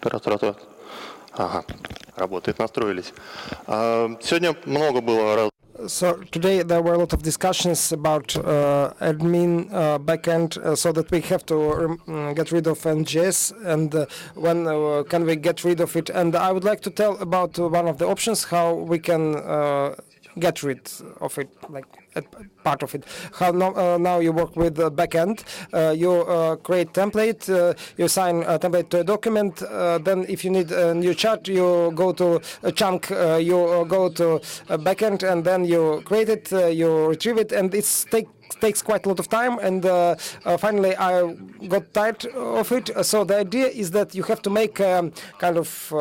Раз. Ага, работает, настроились. Сегодня много было. So today there were a lot of discussions about admin backend, so that we have to get rid of NGS, and when can we get rid of it? And I would like to tell about one of the options how we can get rid of it, like part of it. How now you work with the backend, you create template, you assign a template to a document, then if you need a new chart, you go to a chunk, you go to a backend, and then you create it, you retrieve it, and it takes quite a lot of time, and finally I got tired of it. So the idea is that you have to make kind of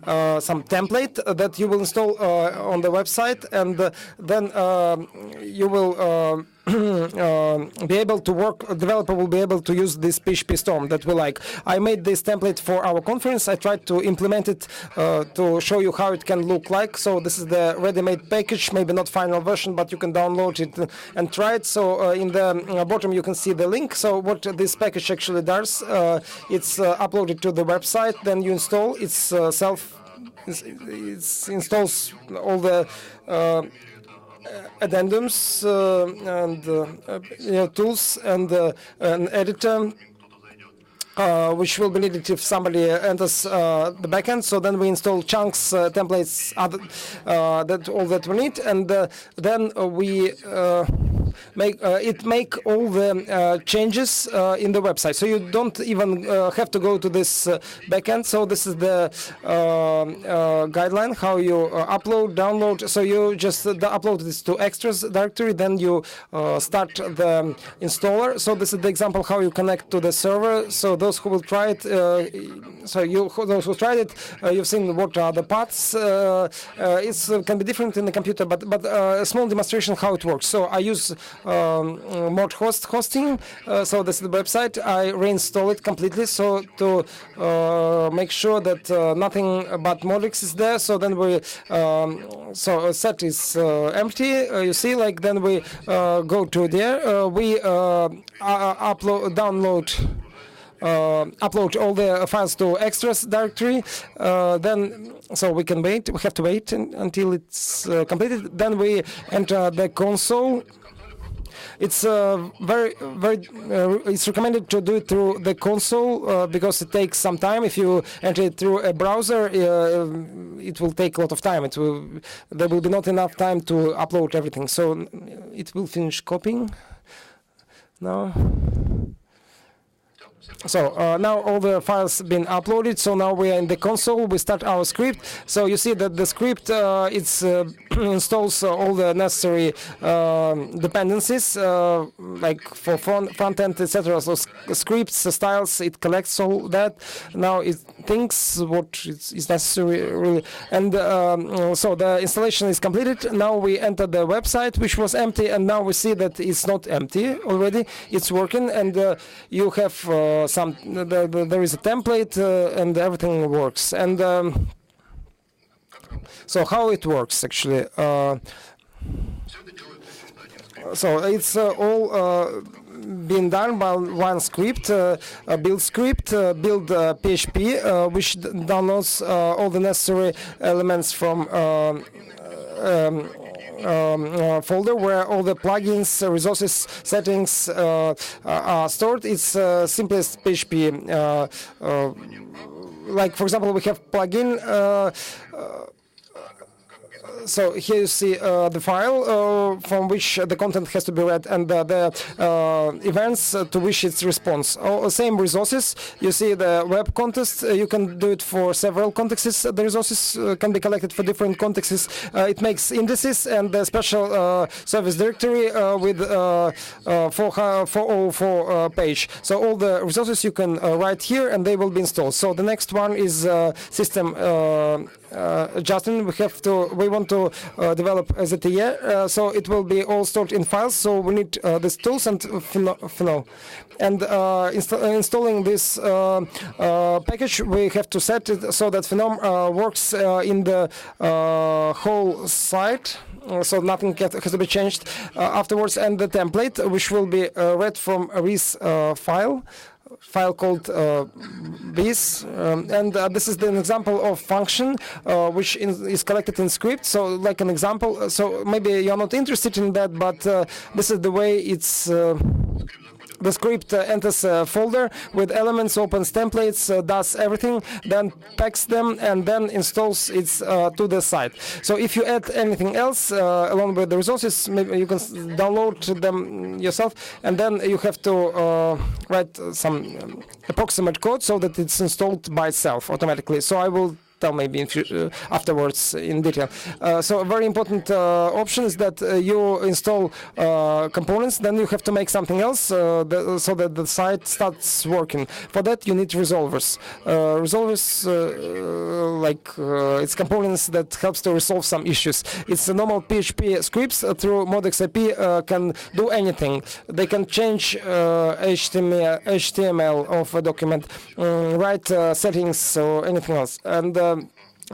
some template that you will install on the website, and then you will be able to work, a developer will be able to use this PHP storm that we like. I made this template for our conference. I tried to implement it to show you how it can look like. So this is the ready-made package, maybe not final version, but you can download it and try it. So in the bottom you can see the link. So what this package actually does, it's uploaded to the website, then you install, it installs all the addendums and tools and an editor, which will be needed if somebody enters the backend. So then we install chunks, templates, all that we need, and then we make all the changes in the website. So you don't even have to go to this backend. So this is the guideline how you upload, download. So you just upload this to extras directory, then you start the installer. So this is the example how you connect to the server. So those who will try it, those who tried it, you've seen what are the paths. It can be different in the computer, but a small demonstration how it works. So I use mod hosting. So this is the website. I reinstall it completely. So to make sure that nothing but MODX is there. So then we set is empty. You see, like then we go to there. We upload all the files to extras directory. Then so we can wait. We have to wait until it's completed. Then we enter the console. It's it's recommended to do it through the console because it takes some time. If you enter it through a browser, it will take a lot of time. There will be not enough time to upload everything. So it will finish copying now. So now all the files have been uploaded. So now we are in the console. We start our script. So you see that the script installs all the necessary dependencies, like for front end, etc. So scripts, styles, it collects all that. Now it thinks what is necessary really, and so the installation is completed. Now we enter the website, which was empty, and now we see that it's not empty already. It's working, and you have there is a template and everything works. And so how it works actually? So it's all been done by one script, build script, build PHP, which downloads all the necessary elements from folder where all the plugins, resources, settings are stored. It's simplest PHP. Like for example, we have plugin. So here you see the file from which the content has to be read, and the events to which it's response. All same resources. You see the web context. You can do it for several contexts. The resources can be collected for different contexts. It makes indices and the special service directory with 404 page. So all the resources you can write here, and they will be installed. So the next one is system adjustment. We want to develop ZTE, so it will be all stored in files. So we need these tools and Fino. And installing this package, we have to set it so that Phenom works in the whole site. So nothing has to be changed afterwards. And the template, which will be read from this file. file called this, and this is an example of function which is collected in script. So like an example, so maybe you're not interested in that, but this is the way it's the script enters a folder with elements, opens templates, does everything, then packs them, and then installs it to the site. So if you add anything else along with the resources, maybe you can download them yourself, and then you have to write some approximate code so that it's installed by itself automatically. So I will tell maybe afterwards in detail. So a very important option is that you install components, then you have to make something else so that the site starts working. For that you need resolvers. Resolvers it's components that helps to resolve some issues. It's a normal PHP scripts through MODXpo can do anything. They can change HTML of a document, write settings or anything else. And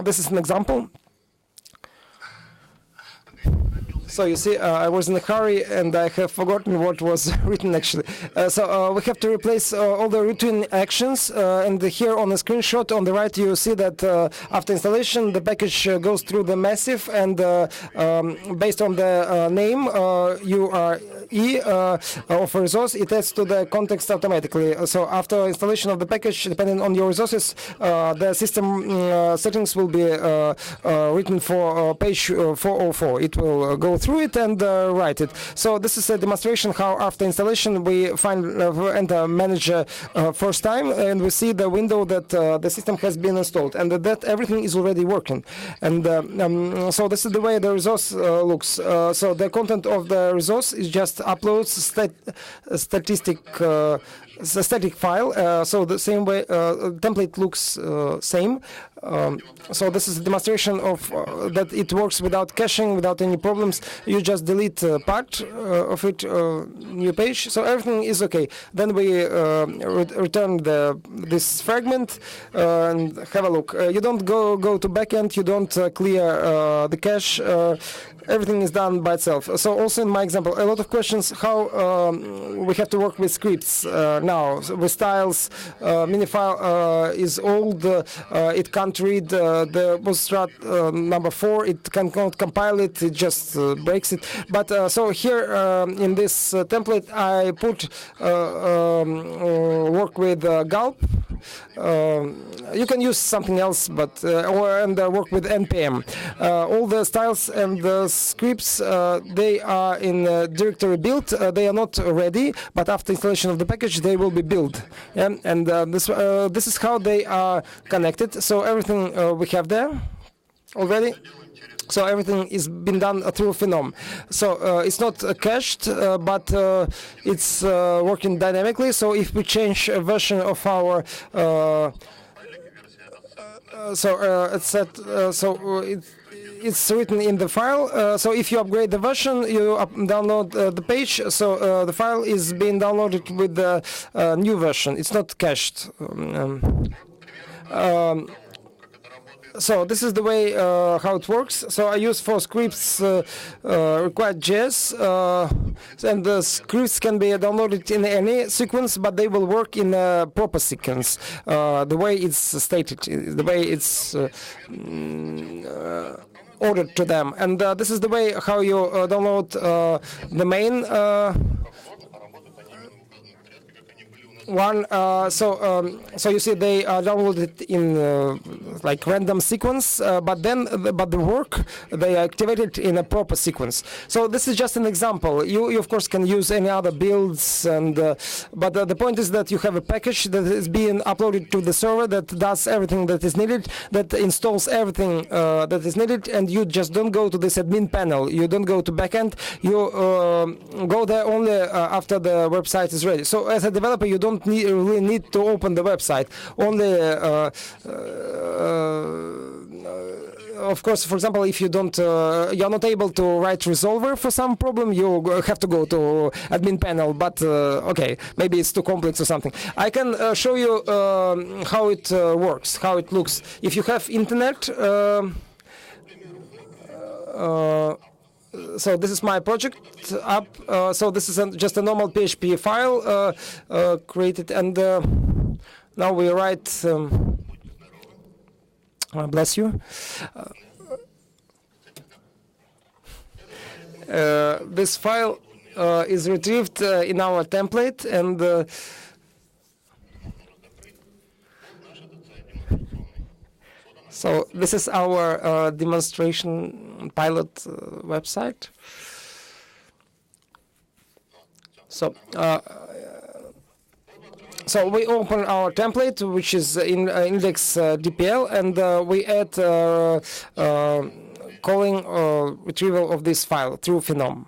this is an example. So you see, I was in a hurry and I have forgotten what was written actually. So we have to replace all the routine actions, and here on the screenshot on the right you see that after installation the package goes through the massive, and based on the name URE of a resource, it adds to the context automatically. So after installation of the package, depending on your resources, the system settings will be written for page 404. It will go through it and write it. So this is a demonstration how after installation we find enter manager first time, and we see the window that the system has been installed and that everything is already working. And so this is the way the resource looks. So the content of the resource is just uploads static file. So the same way template looks same. So this is a demonstration of that it works without caching, without any problems. You just delete part of it, new page. So everything is okay. Then we return this fragment and have a look. You don't go to backend. You don't clear the cache. Everything is done by itself. So also in my example, a lot of questions how we have to work with scripts now. So with styles, minifile is old. It can't read the bootstrap number 4. It cannot compile it. It just breaks it. But so here in this template, I put work with gulp. You can use something else, but and work with npm. All the styles and the scripts they are in directory build. They are not ready, but after installation of the package, they will be built. Yeah? And this is how they are connected. So everything we have there already. So everything is been done through Phenom. So it's not cached, but it's working dynamically. So if we change a version of our it's written in the file. So if you upgrade the version, you download the page. So the file is being downloaded with the new version. It's not cached. So this is the way how it works. So I use for scripts required JS, and the scripts can be downloaded in any sequence, but they will work in a proper sequence, the way it's stated, the way it's ordered to them. And this is the way how you download the main one. So you see they are downloaded in like random sequence, but the work they are activated in a proper sequence. So this is just an example. You of course can use any other builds, and but the point is that you have a package that is being uploaded to the server that does everything that is needed, that installs everything that is needed, and you just don't go to this admin panel. You don't go to backend. You go there only after the website is ready. So as a developer, you don't really need to open the website. Only, of course, for example, if you don't, you're not able to write resolver for some problem, you have to go to admin panel. But okay, maybe it's too complex or something. I can show you how it works, how it looks. If you have internet. So this is my project app. So this is just a normal PHP file created, and Now we write, bless you. This file is retrieved in our template, and so this is our demonstration pilot website. So we open our template, which is in index DPL, and we add calling retrieval of this file through phenom.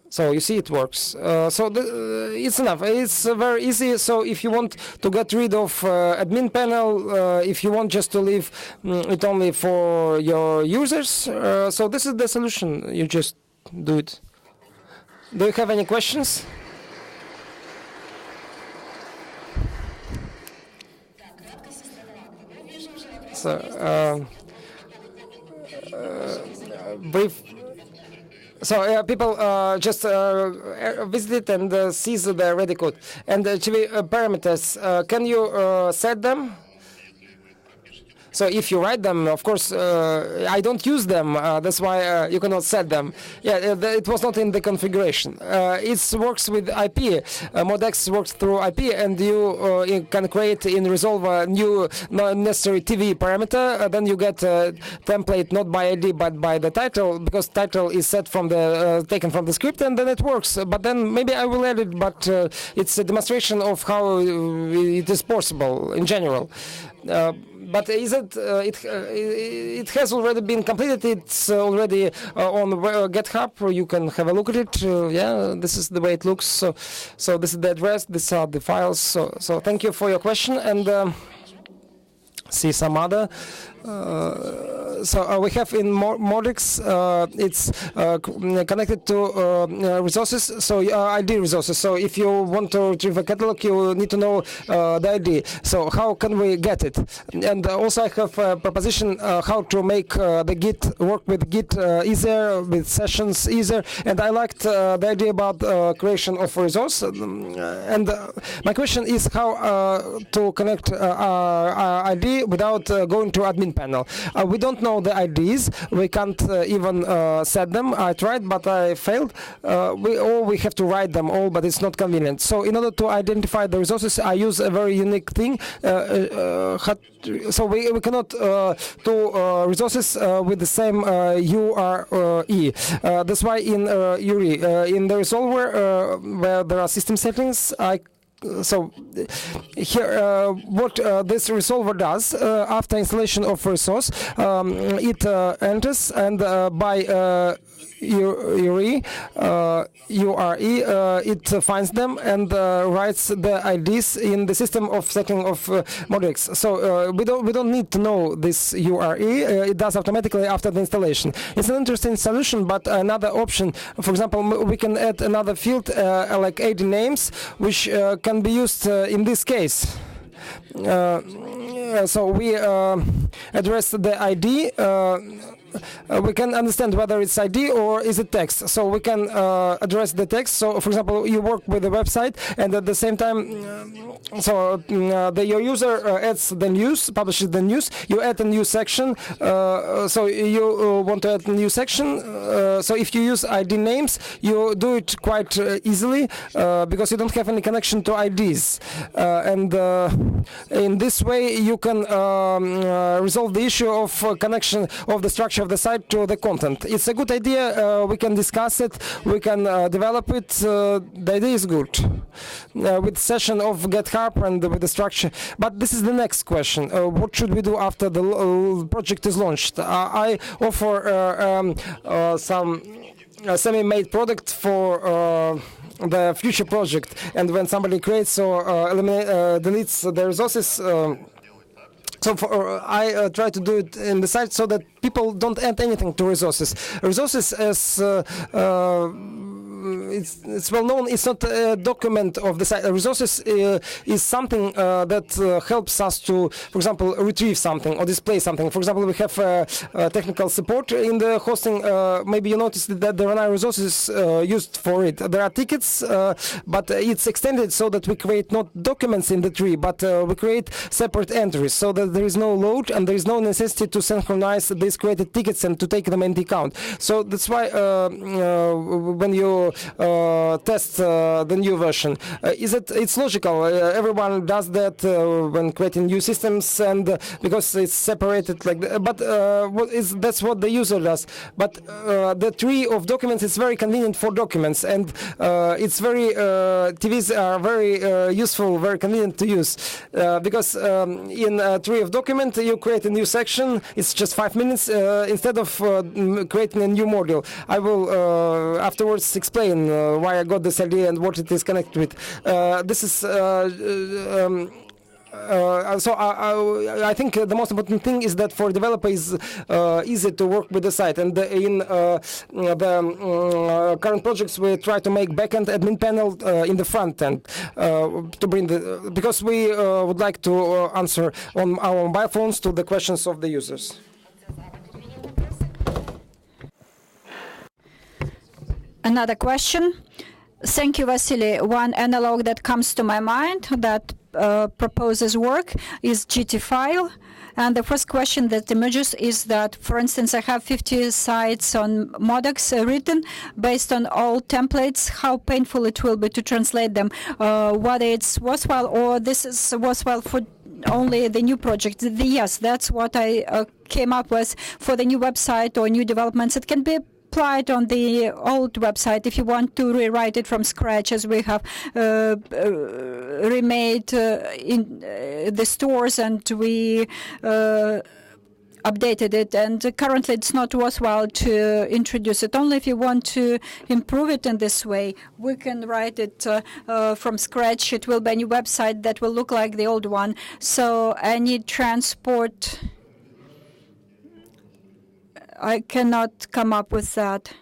So you see it works. It's enough. It's very easy. So if you want to get rid of admin panel, if you want just to leave it only for your users, so this is the solution. You just do it. Do you have any questions? So brief. So people just visit it and sees the ready code. And actually parameters, can you set them? So if you write them, of course, I don't use them. That's why you cannot set them. Yeah, it was not in the configuration. It works with IP. MODX works through IP, and you can create in Resolver new necessary TV parameter. Then you get a template not by ID but by the title, because title is set from the taken from the script, and then it works. But then maybe I will add it. But it's a demonstration of how it is possible in general. But is it? It has already been completed. It's already on GitHub. You can have a look at it. Yeah, this is the way it looks. So this is the address. These are the files. So thank you for your question, and see some other. So we have in MODX, it's connected to resources, so ID resources. So if you want to retrieve a catalog, you need to know the ID. So how can we get it? And also I have a proposition how to make the Git work with Git easier, with sessions easier. And I liked the idea about creation of a resource. And my question is how to connect ID without going to admin panel. We don't know the IDs. We can't even set them. I tried, but I failed. We have to write them all, but it's not convenient. So in order to identify the resources, I use a very unique thing. So we cannot do resources with the same URE. That's why in URI, in the resolver, where there are system settings, so here, what this resolver does after installation of resource, it enters and by URE, it finds them and writes the IDs in the system of setting of MODX. So we don't need to know this URE. It does automatically after the installation. It's an interesting solution, but another option, for example, we can add another field like ID names, which can be used in this case. So we address the ID. We can understand whether it's ID or is it text. So we can address the text. So, for example, you work with a website, and at the same time, your user adds the news, publishes the news. You add a new section. So you want to add a new section. So if you use ID names, you do it quite easily because you don't have any connection to IDs. And in this way, you can resolve the issue of connection of the structure of the site to the content. It's a good idea. We can discuss it. We can develop it. The idea is good. With session of GitHub and with the structure. But this is the next question. What should we do after the project is launched? I offer some semi-made product for the future project. And when somebody creates or deletes the resources, so I try to do it in the site so that people don't add anything to resources. Resources as it's well known. It's not a document of the site. Resources is something that helps us to, for example, retrieve something or display something. For example, we have technical support in the hosting. Maybe you noticed that there are no resources used for it. There are tickets, but it's extended so that we create not documents in the tree, but we create separate entries so that there is no load and there is no necessity to synchronize these created tickets and to take them into account. So that's why when you test the new version, it's logical. Everyone does that when creating new systems, and because it's separated like that. But that's what the user does. But the tree of documents is very convenient for documents, and it's very TVs are very useful, very convenient to use because in a tree of document you create a new section. It's just 5 minutes instead of creating a new module. I will afterwards explain why I got this idea and what it is connected with. This is so I think the most important thing is that for developers it's easy to work with the site. And in the current projects, we try to make backend admin panel in the front end to bring because we would like to answer on our mobile phones to the questions of the users. Another question. Thank you, Vasily. One analog that comes to my mind that proposes work is GT file. And the first question that emerges is that, for instance, I have 50 sites on MODX written based on all templates, how painful it will be to translate them, whether it's worthwhile or this is worthwhile for only the new project. Yes, that's what I came up with for the new website or new developments. It can be applied on the old website if you want to rewrite it from scratch, as we have remade in the stores, and we updated it, and currently it's not worthwhile to introduce it. Only if you want to improve it in this way, we can write it from scratch. It will be a new website that will look like the old one. So any transport, I cannot come up with that.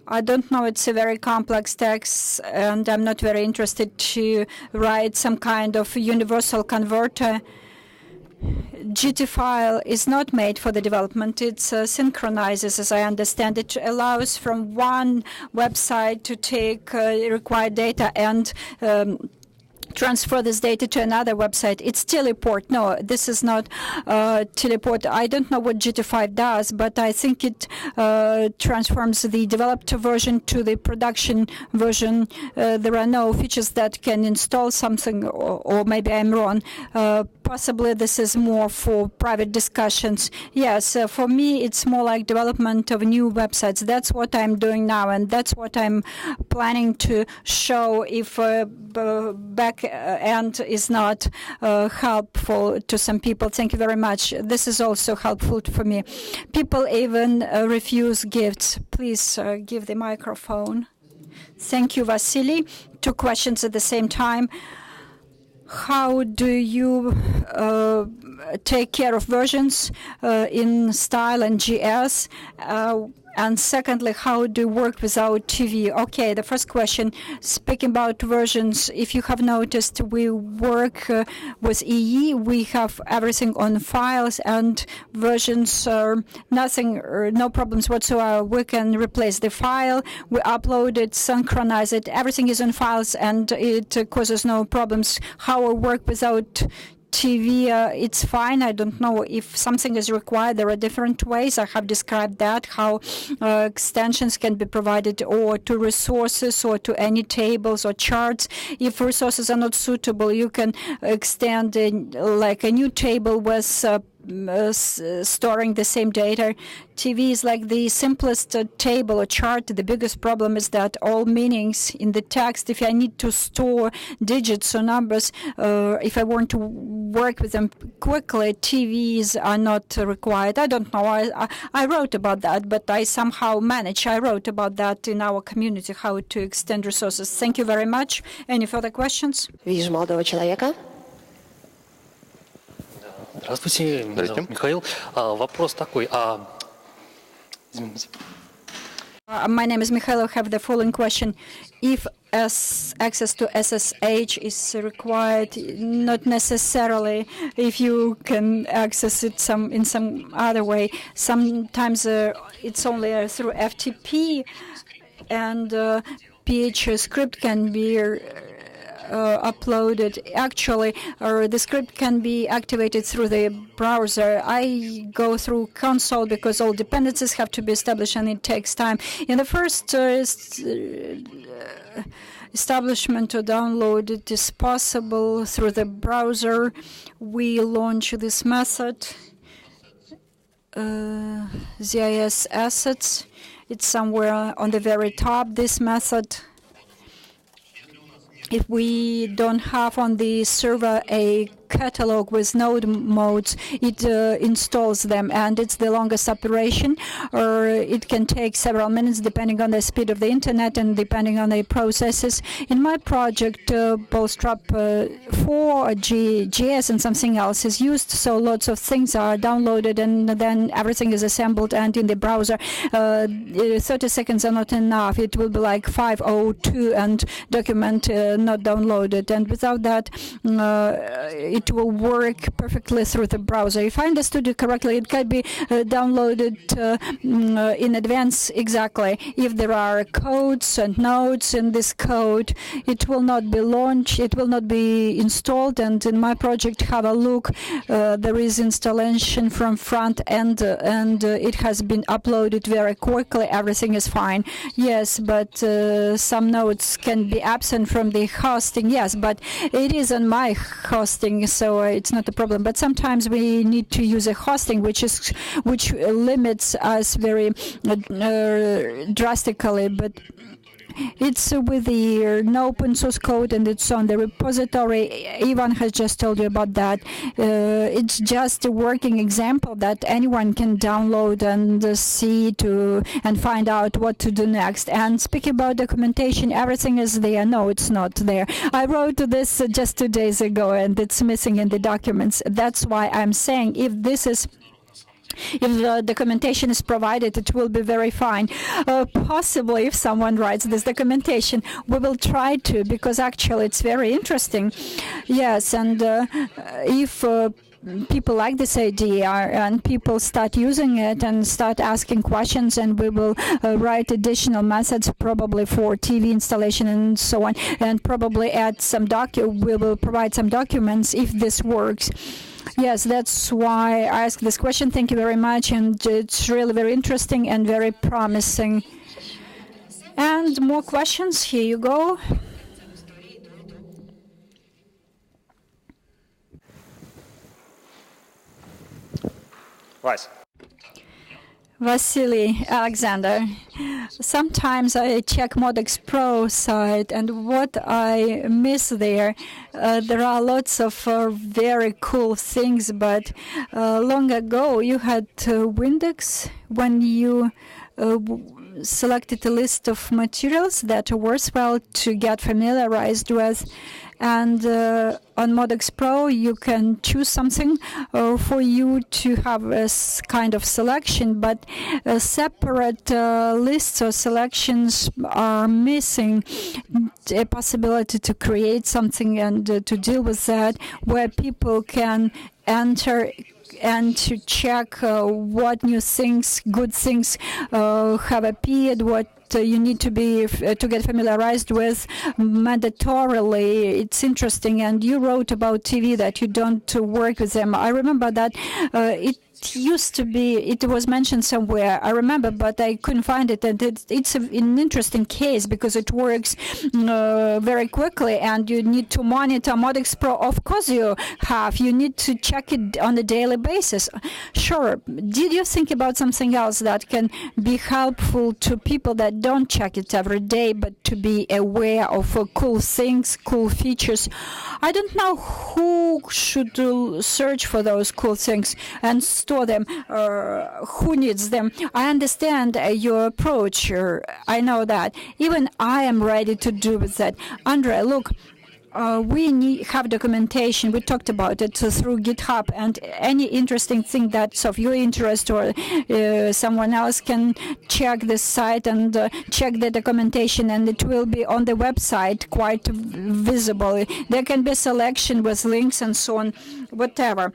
I don't know, it's a very complex text, and I'm not very interested to write some kind of universal converter. GT file is not made for the development. It synchronizes, as I understand. It allows from one website to take required data and transfer this data to another website. It's teleport. No, this is not teleport. I don't know what GT5 does, but I think it transforms the developed version to the production version. There are no features that can install something, or maybe I'm wrong. Possibly this is more for private discussions. Yes, for me it's more like development of new websites. That's what I'm doing now, and that's what I'm planning to show if back end is not helpful to some people. Thank you very much. This is also helpful for me. People even refuse gifts. Please give the microphone. Thank you, Vasily. Two questions at the same time. How do you take care of versions in style and GS? And secondly, how do you work without TV? Okay, the first question, speaking about versions, if you have noticed, we work with EE. We have everything on files, and versions nothing, no problems whatsoever. We can replace the file, we upload it, synchronize it. Everything is on files, and it causes no problems. How I work without TV, it's fine. I don't know if something is required. There are different ways. I have described that, how extensions can be provided or to resources or to any tables or charts. If resources are not suitable, you can extend like a new table with storing the same data. TV is like the simplest table or chart. The biggest problem is that all meanings in the text, if I need to store digits or numbers, if I want to work with them quickly, TVs are not required. I don't know. I wrote about that, but I somehow managed. I wrote about that in our community, how to extend resources. Thank you very much. Any further questions? Вижу молодого человека. Здравствуйте, меня зовут Михаил. Вопрос такой. My name is Mikhail. I have the following question. If access to SSH is required, not necessarily if you can access it in some other way. Sometimes it's only through FTP, and PHP script can be uploaded. Actually, the script can be activated through the browser. I go through console because all dependencies have to be established and it takes time. In the first establishment to download, it is possible through the browser. We launch this method, ZIS assets. It's somewhere on the very top, this method. If we don't have on the server a catalog with node modes, it installs them, and it's the longest operation, or it can take several minutes depending on the speed of the internet and depending on the processes. In my project, Bootstrap 4, GS, and something else is used, so lots of things are downloaded and then everything is assembled, and in the browser 30 seconds are not enough. It will be like 502 and document not downloaded, and without that it will work perfectly through the browser. If I understood you correctly, it can be downloaded in advance exactly. If there are codes and nodes in this code, it will not be launched, it will not be installed, and in my project, have a look, there is installation from front end, and it has been uploaded very quickly, everything is fine. Yes, but some nodes can be absent from the hosting, yes, but it is on my hosting, so it's not a problem. But sometimes we need to use a hosting which limits us very drastically, but it's with the no open source code, and it's on the repository. Ivan has just told you about that. It's just a working example that anyone can download and see and find out what to do next. And speaking about documentation, everything is there. No, it's not there. I wrote this just 2 days ago, and it's missing in the documents. That's why I'm saying if the documentation is provided, it will be very fine. Possibly, if someone writes this documentation, we will try to, because actually it's very interesting. Yes, and if people like this idea and people start using it and start asking questions, and we will write additional methods probably for TV installation and so on, and probably add some we will provide some documents if this works. Yes, that's why I asked this question. Thank you very much, and it's really very interesting and very promising. And more questions? Here you go. Vice. Vasily, Alexander. Sometimes I check MODXpo site, and what I miss there are lots of very cool things, but long ago you had Windex when you selected a list of materials that are worthwhile to get familiarized with. And on MODXpo, you can choose something for you to have a kind of selection, but separate lists or selections are missing. A possibility to create something and to deal with that, where people can enter and to check what new things, good things have appeared, what you need to get familiarized with mandatorily. It's interesting, and you wrote about TV that you don't work with them. I remember that it used to be, it was mentioned somewhere, I remember, but I couldn't find it, and it's an interesting case because it works very quickly, and you need to monitor MODXpo. Of course you need to check it on a daily basis. Sure. Did you think about something else that can be helpful to people that don't check it every day, but to be aware of cool things, cool features? I don't know who should search for those cool things and store them, who needs them. I understand your approach. I know that. Even I am ready to do with that. Andrei, look, we have documentation. We talked about it through GitHub, and any interesting thing that's of your interest or someone else can check this site and check the documentation, and it will be on the website quite visible. There can be a selection with links and so on, whatever.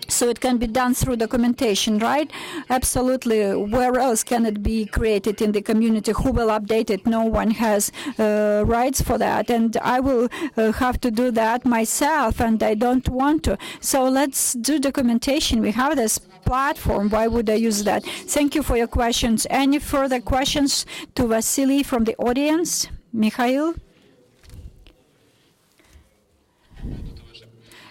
So it can be done through documentation, right? Absolutely. Where else can it be created in the community? Who will update it? No one has rights for that. And I will have to do that myself, and I don't want to. So let's do documentation. We have this platform. Why would I use that? Thank you for your questions. Any further questions to Vasily from the audience? Mikhail?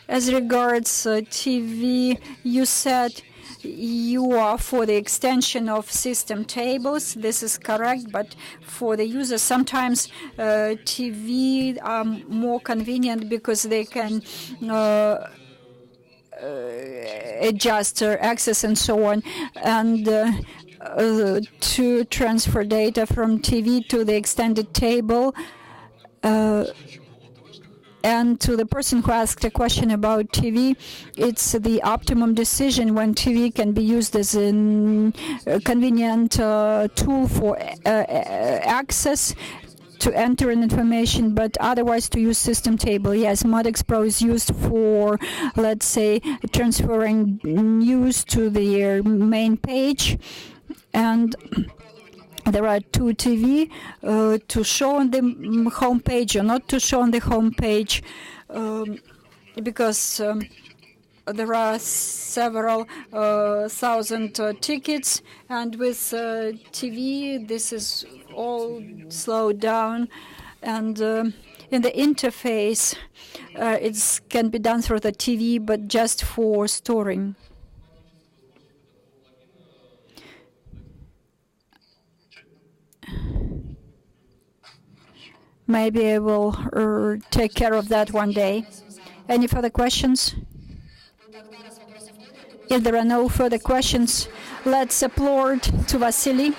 As regards TV, you said you are for the extension of system tables. This is correct, but for the user, sometimes TV are more convenient because they can adjust access and so on, and to transfer data from TV to the extended table. And to the person who asked a question about TV, it's the optimum decision when TV can be used as a convenient tool for access to enter an information, but otherwise to use system table. Yes, MODXpo is used for, let's say, transferring news to the main page, and there are two TV to show on the home page or not to show on the home page, because there are several thousand tickets, and with TV this is all slowed down, and in the interface it can be done through the TV, but just for storing. Maybe I will take care of that one day. Any further questions? If there are no further questions, let's applaud to Vasily.